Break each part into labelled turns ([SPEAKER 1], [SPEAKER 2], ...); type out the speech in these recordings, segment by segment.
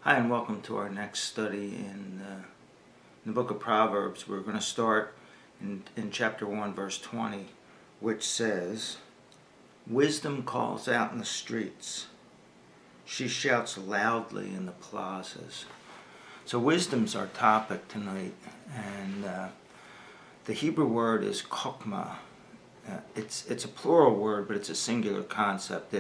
[SPEAKER 1] Hi, and welcome to our next study in the book of Proverbs. We're going to start in chapter 1, verse 20, which says, "Wisdom calls out in the streets. She shouts loudly in the plazas." So wisdom's our topic tonight, and the Hebrew word is chokmah. It's a plural word, but it's a singular concept.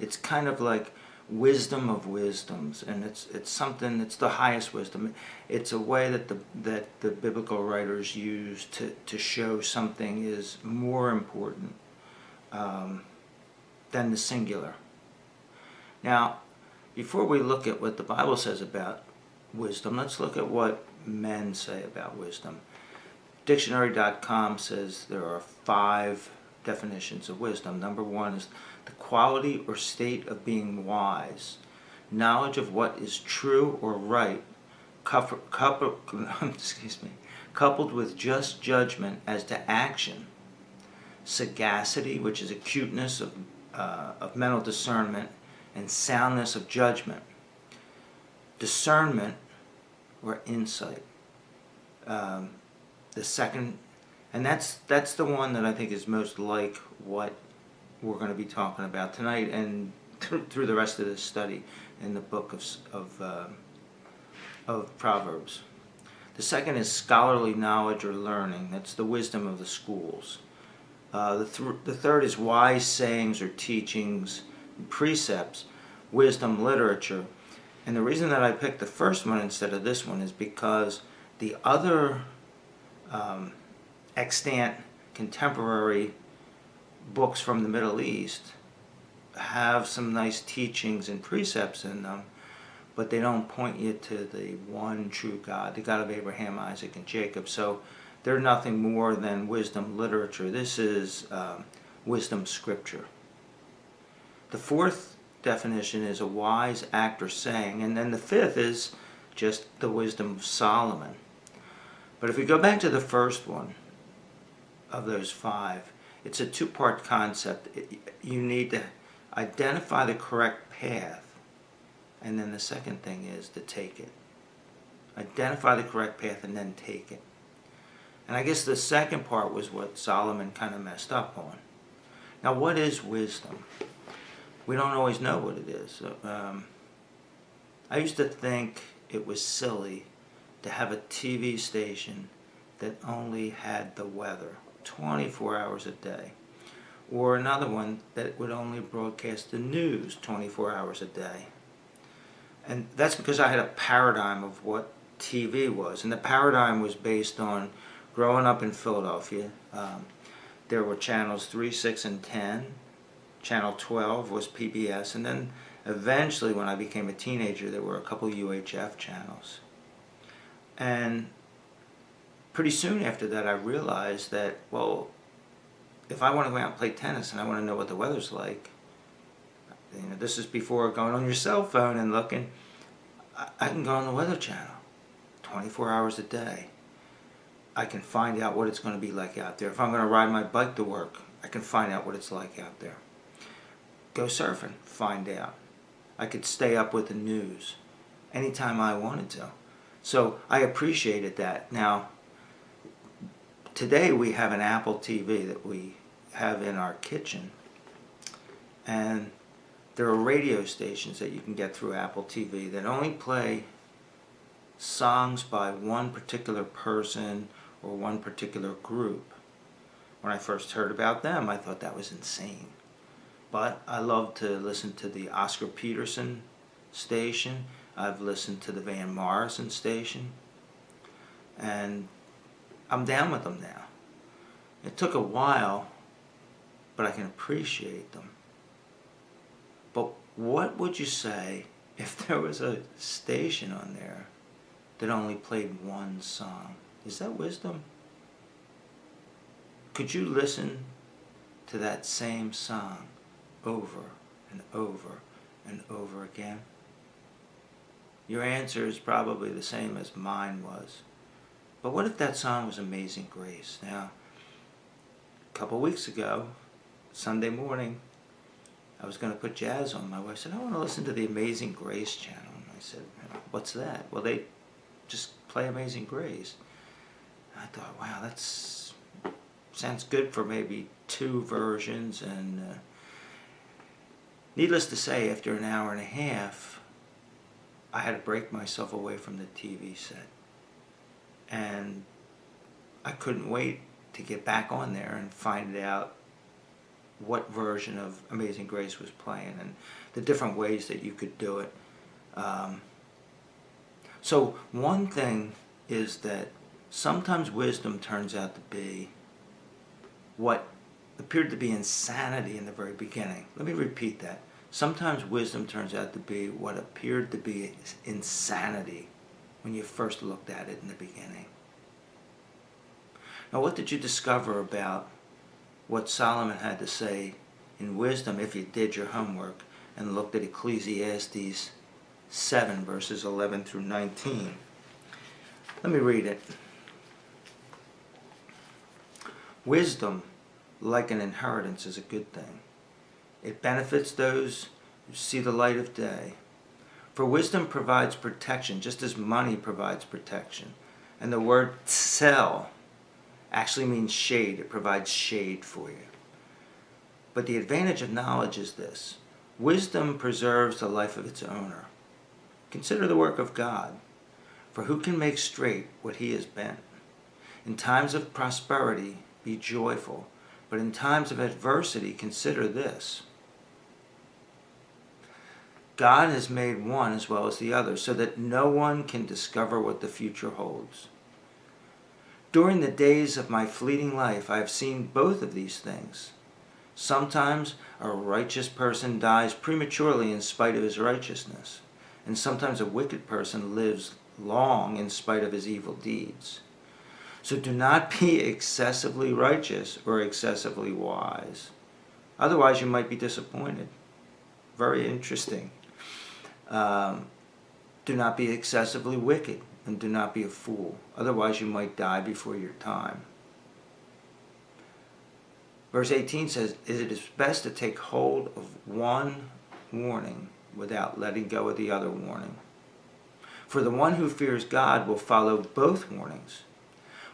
[SPEAKER 1] It's kind of like wisdom of wisdoms, and it's something. It's the highest wisdom. It's a way that the biblical writers use to show something is more important than the singular. Now, before we look at what the Bible says about wisdom, let's look at what men say about wisdom. Dictionary.com says there are 5 definitions of wisdom. Number 1 is the quality or state of being wise, knowledge of what is true or right, coupled with just judgment as to action, sagacity, which is acuteness of mental discernment, and soundness of judgment, discernment or insight. The second, and that's the one that I think is most like what we're going to be talking about tonight and through the rest of this study in the book of Proverbs. The second is scholarly knowledge or learning. That's the wisdom of the schools. The third is wise sayings or teachings, precepts, wisdom literature. And the reason that I picked the first one instead of this one is because the other extant contemporary books from the Middle East have some nice teachings and precepts in them, but they don't point you to the one true God, the God of Abraham, Isaac, and Jacob. So they're nothing more than wisdom literature. This is wisdom scripture. The fourth definition is a wise act or saying, and then the fifth is just the wisdom of Solomon. But if we go back to the first one of those 5, it's a 2-part concept. You need to identify the correct path, and then the second thing is to take it. Identify the correct path and then take it. And I guess the second part was what Solomon kind of messed up on. Now, what is wisdom? We don't always know what it is. I used to think it was silly to have a TV station that only had the weather 24 hours a day, or another one that would only broadcast the news 24 hours a day. And that's because I had a paradigm of what TV was, and the paradigm was based on growing up in Philadelphia. There were channels 3, 6, and 10. Channel 12 was PBS, and then eventually when I became a teenager there were a couple UHF channels. And pretty soon after that I realized that, well, if I want to go out and play tennis and I want to know what the weather's like, this is before going on your cell phone and looking, I can go on the Weather Channel 24 hours a day. I can find out what it's going to be like out there. If I'm going to ride my bike to work, I can find out what it's like out there. Go surfing, find out. I could stay up with the news anytime I wanted to. So I appreciated that. Now, today we have an Apple TV that we have in our kitchen, and there are radio stations that you can get through Apple TV that only play songs by one particular person or one particular group. When I first heard about them, I thought that was insane. But I love to listen to the Oscar Peterson station. I've listened to the Van Morrison station, and I'm down with them now. It took a while, but I can appreciate them. But what would you say if there was a station on there that only played one song? Is that wisdom? Could you listen to that same song over and over and over again? Your answer is probably the same as mine was. But what if that song was Amazing Grace? Now, a couple weeks ago, Sunday morning, I was going to put jazz on. My wife said, I want to listen to the Amazing Grace channel. And I said, What's that? Well, they just play Amazing Grace. I thought, wow, that's sounds good for maybe 2 versions. And needless to say, after an hour and a half, I had to break myself away from the TV set. And I couldn't wait to get back on there and find out what version of Amazing Grace was playing and the different ways that you could do it. So one thing is that sometimes wisdom turns out to be what appeared to be insanity in the very beginning. Let me repeat that. Sometimes wisdom turns out to be what appeared to be insanity when you first looked at it in the beginning. Now, what did you discover about what Solomon had to say in wisdom if you did your homework and looked at Ecclesiastes 7, verses 11 through 19? Let me read it. Wisdom, like an inheritance, is a good thing. It benefits those who see the light of day. For wisdom provides protection, just as money provides protection. And the word tsel actually means shade. It provides shade for you. But the advantage of knowledge is this. Wisdom preserves the life of its owner. Consider the work of God. For who can make straight what he has bent? In times of prosperity, be joyful. But in times of adversity, consider this. God has made one as well as the other, so that no one can discover what the future holds. During the days of my fleeting life, I have seen both of these things. Sometimes a righteous person dies prematurely in spite of his righteousness, and sometimes a wicked person lives long in spite of his evil deeds. So do not be excessively righteous or excessively wise. Otherwise, you might be disappointed. Very interesting. Do not be excessively wicked, and do not be a fool. Otherwise, you might die before your time. Verse 18 says, it is best to take hold of one warning without letting go of the other warning. For the one who fears God will follow both warnings.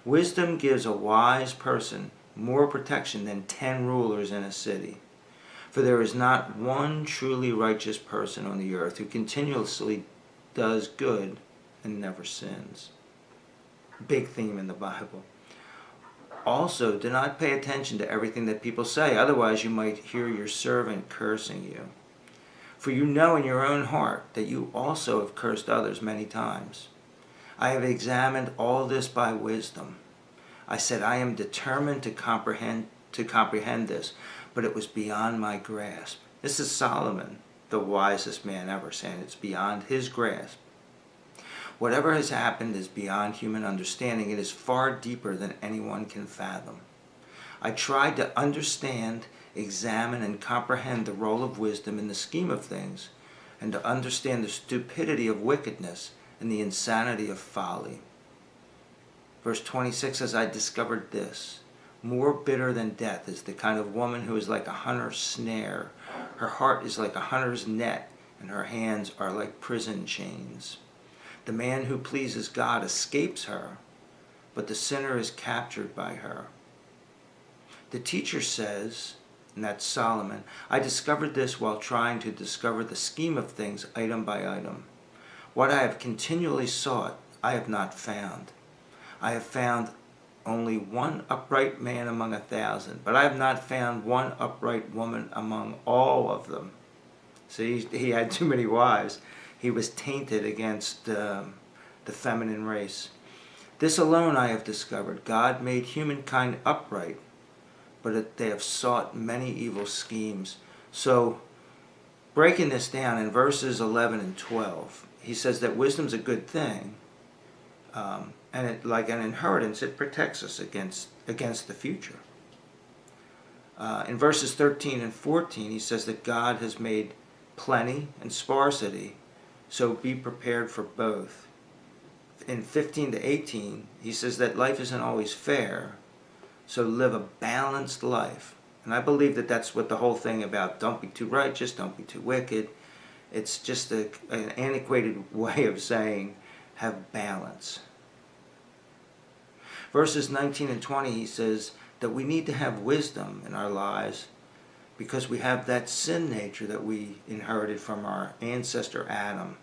[SPEAKER 1] Wisdom gives a wise person more protection than 10 rulers in a city. For there is not one truly righteous person on the earth who continuously does good and never sins. Big theme in the Bible. Also, do not pay attention to everything that people say, otherwise you might hear your servant cursing you. For you know in your own heart that you also have cursed others many times. I have examined all this by wisdom. I said, I am determined to comprehend this, but it was beyond my grasp. This is Solomon, the wisest man ever, saying it's beyond his grasp. Whatever has happened is beyond human understanding. It is far deeper than anyone can fathom. I tried to understand, examine, and comprehend the role of wisdom in the scheme of things, and to understand the stupidity of wickedness and the insanity of folly. Verse 26 says, I discovered this. More bitter than death is the kind of woman who is like a hunter's snare. Her heart is like a hunter's net, and her hands are like prison chains. The man who pleases God escapes her, but the sinner is captured by her. The teacher says, and that's Solomon, I discovered this while trying to discover the scheme of things item by item. What I have continually sought, I have not found. I have found only one upright man among 1,000, but I have not found one upright woman among all of them. See, he had too many wives. He was tainted against the feminine race. This alone I have discovered. God made humankind upright, but they have sought many evil schemes. So, breaking this down in verses 11 and 12, he says that wisdom's a good thing, and it, like an inheritance, it protects us against the future. In verses 13 and 14, he says that God has made plenty and sparsity, so be prepared for both. In 15 to 18, he says that life isn't always fair, so live a balanced life. And I believe that that's what the whole thing about don't be too righteous, don't be too wicked. It's just an antiquated way of saying have balance. Verses 19 and 20, he says that we need to have wisdom in our lives because we have that sin nature that we inherited from our ancestor Adam.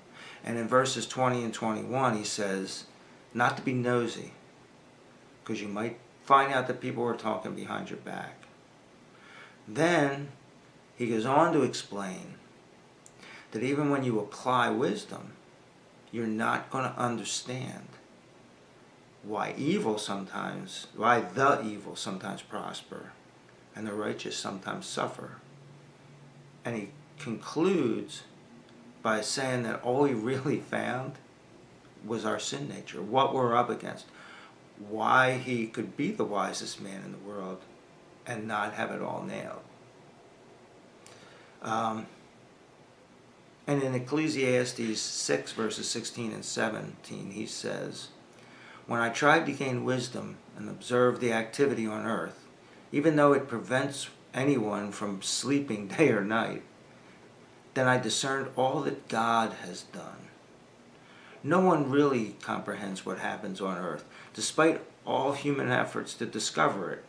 [SPEAKER 1] And in verses 20 and 21, he says not to be nosy, because you might find out that people are talking behind your back. Then he goes on to explain that even when you apply wisdom, you're not going to understand why the evil sometimes prosper and the righteous sometimes suffer. And he concludes by saying that all he really found was our sin nature, what we're up against, why he could be the wisest man in the world and not have it all nailed. And in Ecclesiastes 6 verses 16 and 17, he says, when I tried to gain wisdom and observe the activity on earth, even though it prevents anyone from sleeping day or night, then I discerned all that God has done. No one really comprehends what happens on earth, despite all human efforts to discover it.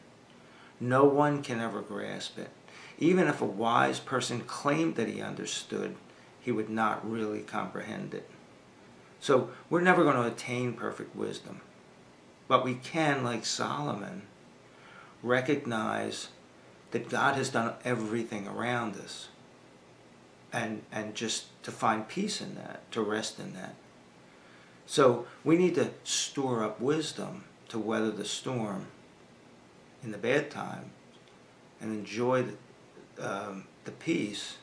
[SPEAKER 1] No one can ever grasp it. Even if a wise person claimed that he understood, he would not really comprehend it. So we're never going to attain perfect wisdom. But we can, like Solomon, recognize that God has done everything around us. And just to find peace in that, to rest in that. So we need to store up wisdom to weather the storm in the bad time and enjoy the peace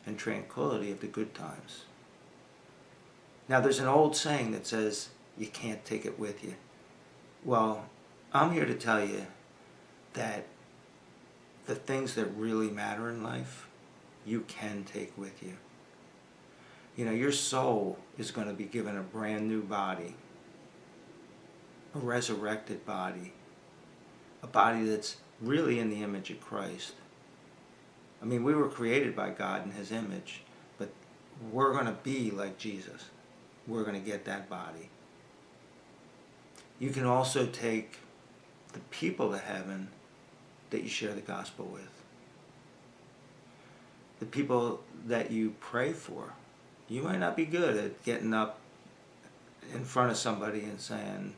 [SPEAKER 1] and tranquility of the good times. Now there's an old saying that says, you can't take it with you. Well, I'm here to tell you that the things that really matter in life, you can take with you. You know, your soul is going to be given a brand new body, a resurrected body, a body that's really in the image of Christ. I mean, we were created by God in His image, but we're going to be like Jesus. We're going to get that body. You can also take the people to heaven that you share the gospel with. The people that you pray for. You might not be good at getting up in front of somebody and saying,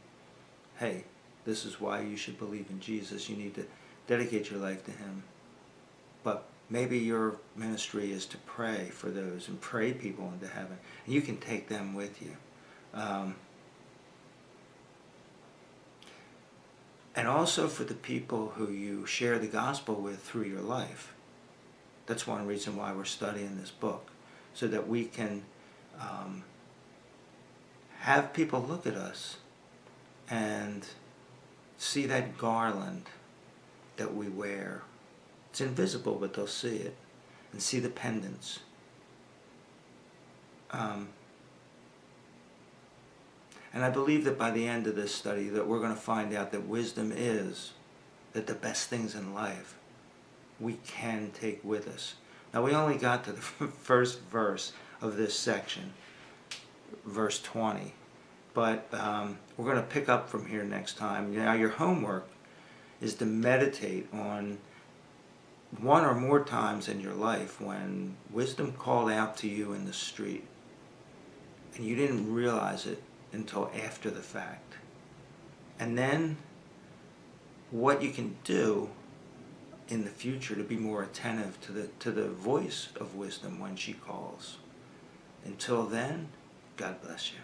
[SPEAKER 1] hey, this is why you should believe in Jesus. You need to dedicate your life to Him. But maybe your ministry is to pray for those and pray people into heaven. And you can take them with you. And also for the people who you share the gospel with through your life. That's one reason why we're studying this book, so that we can have people look at us and see that garland that we wear. It's invisible, but they'll see it, and see the pendants. And I believe that by the end of this study that we're going to find out that wisdom is that the best things in life we can take with us. Now we only got to the first verse of this section, verse 20. But we're going to pick up from here next time. Now your homework is to meditate on one or more times in your life when wisdom called out to you in the street and you didn't realize it until after the fact. And then what you can do in the future to be more attentive to the voice of wisdom when she calls. Until then, God bless you.